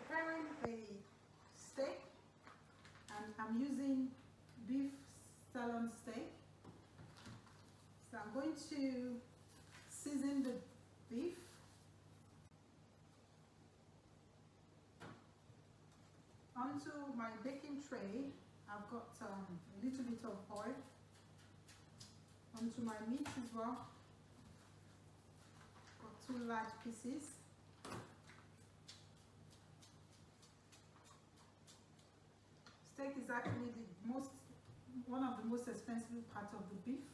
preparing a steak, and I'm using beef sirloin steak. So I'm going to season the beef. Onto my baking tray, I've got a little bit of oil. Onto my meat as well. Got 2 large pieces. Steak is actually one of the most expensive parts of the beef.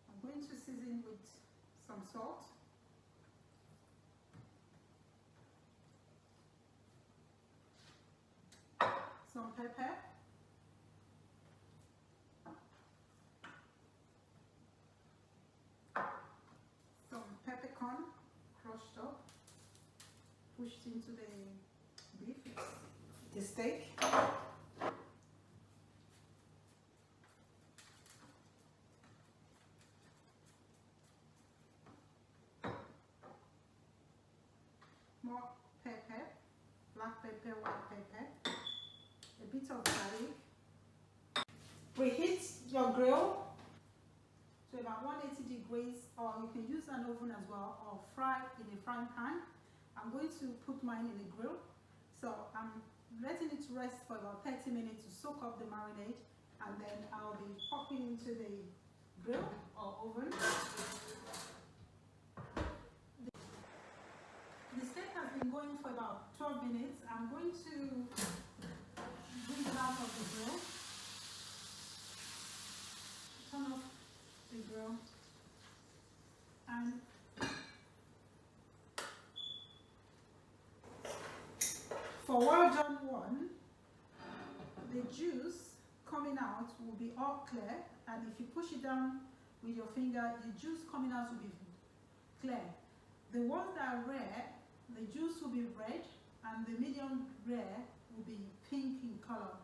I'm going to season with some salt, some pepper, some peppercorn crushed up, pushed into the beef, the steak. More pepper, black pepper, white pepper, a bit of garlic. Preheat your grill to about 180 degrees, or you can use an oven as well, or fry in a frying pan. I'm going to put mine in a grill, so I'm letting it rest for about 30 minutes to soak up the marinade, and then I'll be popping into the grill or oven. The steak has been going for about 12 minutes. I'm going to bring it out of the grill. Turn off the grill. And for well done one, the juice coming out will be all clear, and if you push it down with your finger, the juice coming out will be clear. The ones that are rare, the juice will be red, and the medium rare will be pink in color.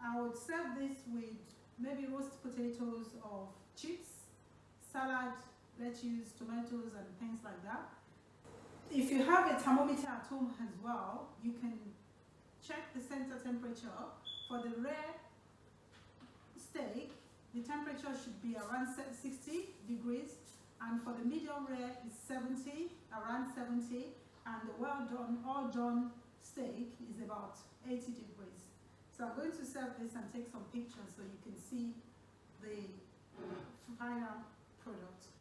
I would serve this with maybe roast potatoes or chips, salad, lettuce, tomatoes, and things like that. If you have a thermometer at home as well, you can check the center temperature. For the rare steak, the temperature should be around 60 degrees. And for the medium rare, it's 70, around 70, and the well done, all done steak is about 80 degrees. So I'm going to serve this and take some pictures so you can see the final product.